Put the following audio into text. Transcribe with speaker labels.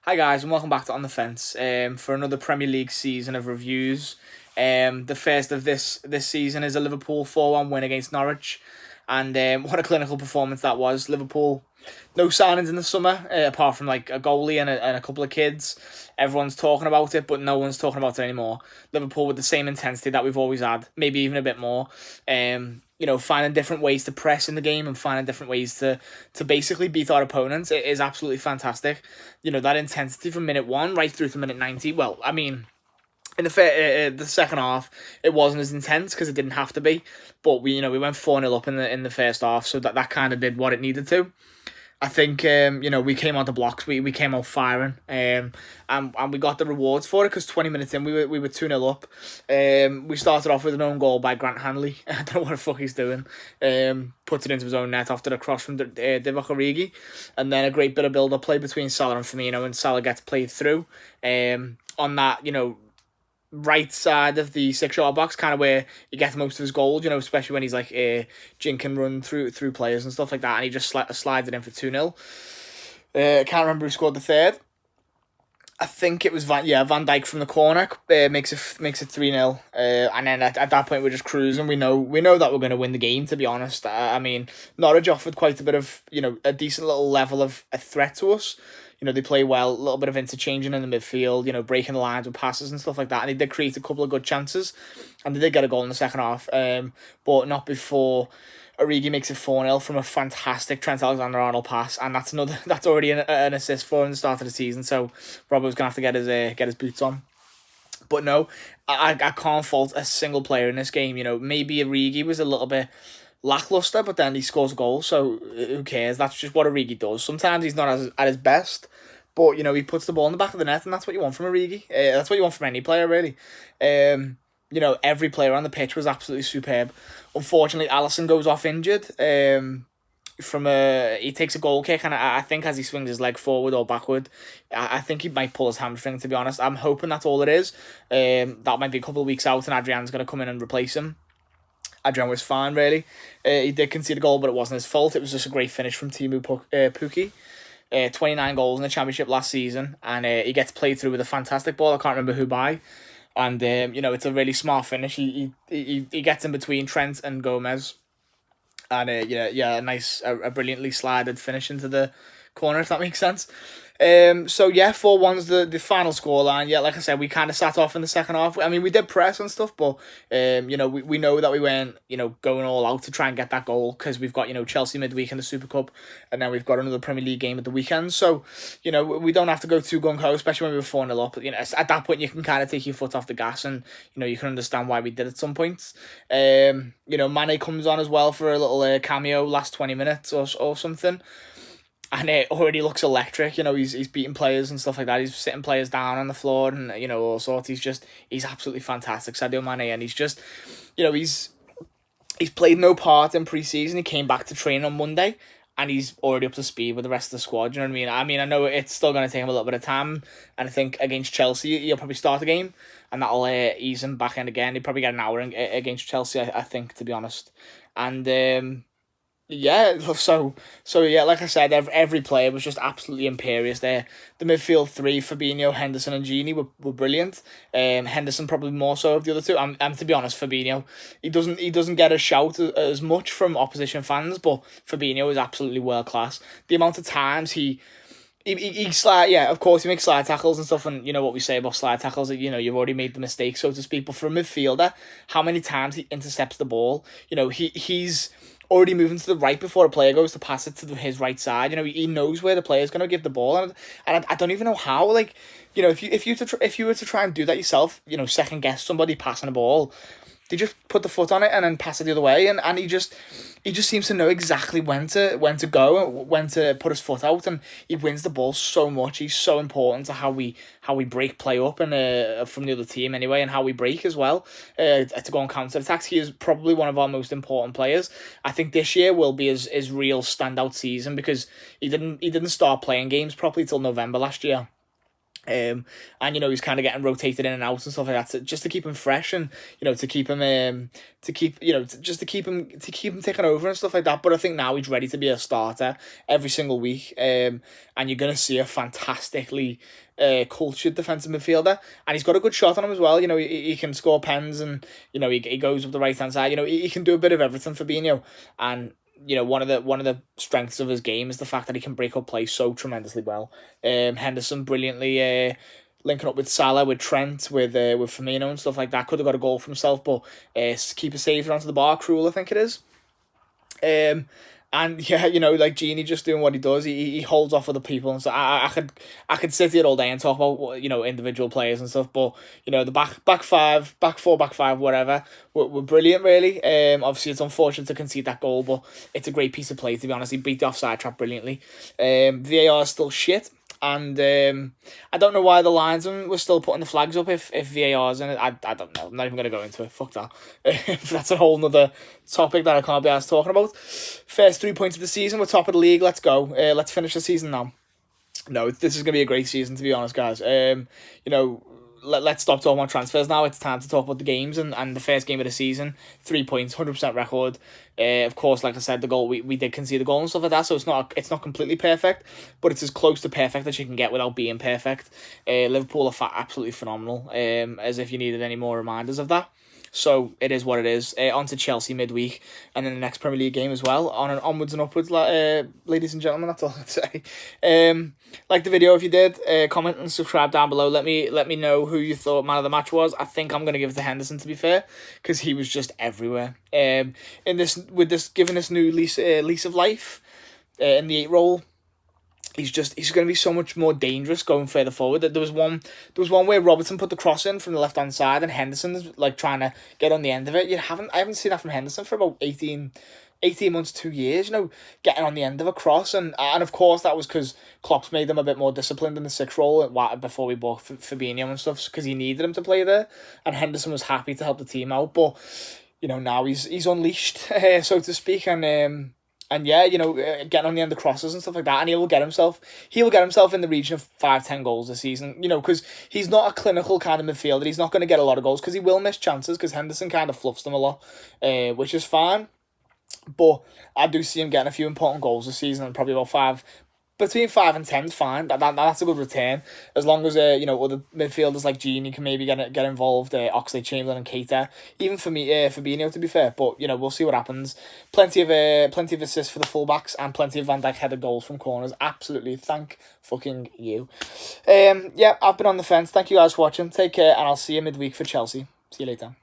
Speaker 1: Hi guys, and welcome back to On the Fence for another Premier League season of reviews. The first of this season is a Liverpool 4-1 win against Norwich, and what a clinical performance that was. Liverpool, no signings in the summer, apart from like a goalie and a couple of kids. Everyone's talking about it, but no one's talking about it anymore. Liverpool with the same intensity that we've always had, maybe even a bit more. Finding different ways to press in the game and finding different ways to basically beat our opponents. It is absolutely fantastic. That intensity from minute one right through to minute 90. Well, I mean, in the second half, it wasn't as intense because it didn't have to be. But we went 4-0 up in the first half, so that kind of did what it needed to. I think we came out the blocks. We came out firing. And we got the rewards for it because 20 minutes in we were 2-0 up. We started off with an own goal by Grant Hanley. I don't know what the fuck he's doing. Puts it into his own net after the cross from Divock Origi, and then a great bit of build up play between Salah and Firmino, and Salah gets played through. On that right side of the 6-yard box, kind of where he gets most of his goals, especially when he's like jink and run through players and stuff like that, and he just slides it in for 2-0. Can't remember who scored the third. I think it was Van Dijk from the corner, makes it 3-0, and then at that point we're just cruising. We know that we're going to win the game, to be honest. I mean, Norwich offered quite a bit of, a decent little level of a threat to us. They play well, a little bit of interchanging in the midfield, breaking the lines with passes and stuff like that. And they did create a couple of good chances, and they did get a goal in the second half, but not before Origi makes it 4-0 from a fantastic Trent Alexander-Arnold pass, and that's already an assist for him at the start of the season. So Robbo's gonna have to get his boots on. But no, I can't fault a single player in this game. Maybe Origi was a little bit lackluster, but then he scores a goal, so who cares? That's just what Origi does. Sometimes he's not at his best, but he puts the ball in the back of the net, and that's what you want from Origi. That's what you want from any player, really. Every player on the pitch was absolutely superb. Unfortunately, Alisson goes off injured. He takes a goal kick, and I think as he swings his leg forward or backward, I think he might pull his hamstring, to be honest. I'm hoping that's all it is. That might be a couple of weeks out, and Adrian's going to come in and replace him. Adrian was fine, really. He did concede a goal, but it wasn't his fault. It was just a great finish from Timu Pukki. 29 goals in the Championship last season, and he gets played through with a fantastic ball. I can't remember who by. And, it's a really smart finish. He gets in between Trent and Gomez. And, a brilliantly slided finish into the corner, if that makes sense. 4-1's the final scoreline. Yeah, like I said, we kind of sat off in the second half. I mean, we did press and stuff, but we know that we weren't going all out to try and get that goal, because we've got Chelsea midweek in the Super Cup, and then we've got another Premier League game at the weekend. So we don't have to go too gung ho, especially when we were 4-0 up. At that point you can kind of take your foot off the gas, and you can understand why we did at some points. Mane comes on as well for a little cameo last 20 minutes or something. And it already looks electric. He's beating players and stuff like that. He's sitting players down on the floor and, all sorts. He's absolutely fantastic, Sadio Mane. And he's just, he's played no part in pre-season. He came back to train on Monday, and he's already up to speed with the rest of the squad. You know what I mean? I know it's still going to take him a little bit of time. And I think against Chelsea, he'll probably start the game, and that'll ease him back in again. He'll probably get an hour against Chelsea, I think, to be honest. And, like I said, every player was just absolutely imperious there. The midfield three, Fabinho, Henderson and Gini were brilliant. Henderson probably more so of the other two. And to be honest, Fabinho, he doesn't get a shout as much from opposition fans, but Fabinho is absolutely world class. The amount of times he slide, of course he makes slide tackles and stuff, and what we say about slide tackles, you've already made the mistake, so to speak. But for a midfielder, how many times he intercepts the ball, he's already moving to the right before a player goes to pass it to his right side. He knows where the player's going to give the ball, and I don't even know how. If you were to try and do that yourself, second guess somebody passing a ball, they just put the foot on it and then pass it the other way, and he just seems to know exactly when to go, when to put his foot out, and he wins the ball so much. He's so important to how we break play up and from the other team anyway, and how we break as well to go on counter attacks. He is probably one of our most important players. I think this year will be his real standout season, because he didn't start playing games properly till November last year. And he's kind of getting rotated in and out and stuff like that just to keep him fresh, and to keep him just to keep him taking over and stuff like that. But I think now he's ready to be a starter every single week. And you're gonna see a fantastically cultured defensive midfielder, and he's got a good shot on him as well. He can score pens, and he goes up the right hand side. He can do a bit of everything for Fabinho. And one of the strengths of his game is the fact that he can break up play so tremendously well. Henderson brilliantly linking up with Salah, with Trent, with Firmino and stuff like that. Could have got a goal for himself, but keeper saved it onto the bar. Cruel, I think it is. And yeah, like Genie just doing what he does. He holds off other people, and so I could sit here all day and talk about individual players and stuff. But the back five, back four, back five, whatever, were brilliant really. Obviously it's unfortunate to concede that goal, but it's a great piece of play, to be honest. He beat the offside trap brilliantly. VAR is still shit. And I don't know why the linesmen were still putting the flags up if VAR's in it. I don't know. I'm not even going to go into it. Fuck that. That's a whole nother topic that I can't be asked talking about. First 3 points of the season. We're top of the league. Let's go. Let's finish the season now. No, this is going to be a great season, to be honest, guys. Let's stop talking about transfers now. It's time to talk about the games and the first game of the season. 3 points, 100% record. Of course, like I said, the goal we did concede the goal and stuff like that, so it's not completely perfect, but it's as close to perfect as you can get without being perfect. Liverpool are absolutely phenomenal. As if you needed any more reminders of that. So it is what it is. On to Chelsea midweek, and then the next Premier League game as well. Onwards and upwards, ladies and gentlemen. That's all I'd say. Like the video if you did. Comment and subscribe down below. Let me know who you thought man of the match was. I think I'm gonna give it to Henderson, to be fair, because he was just everywhere. Giving this new lease of life in the 8 role. He's going to be so much more dangerous going further forward. There was one where Robertson put the cross in from the left hand side, and Henderson's like trying to get on the end of it. I haven't seen that from Henderson for about 18 months, 2 years. Getting on the end of a cross, and of course that was because Klopp's made them a bit more disciplined in the 6 role before we bought Fabinho and stuff, because he needed him to play there, and Henderson was happy to help the team out. But now he's unleashed, so to speak, and yeah, getting on the end of crosses and stuff like that, and he will get himself in the region of 5-10 goals this season, because he's not a clinical kind of midfielder. He's not going to get a lot of goals because he will miss chances, because Henderson kind of fluffs them a lot, which is fine. But I do see him getting a few important goals this season, and probably about between 5 and 10 is fine. That's a good return, as long as other midfielders like Genie can maybe get involved. Oxlade-Chamberlain and Keita, even for me, Fabinho, to be fair. But we'll see what happens. Plenty of assists for the fullbacks, and plenty of Van Dijk headed goals from corners. Absolutely, thank fucking you. Yeah, I've been on the fence. Thank you guys for watching. Take care, and I'll see you midweek for Chelsea. See you later.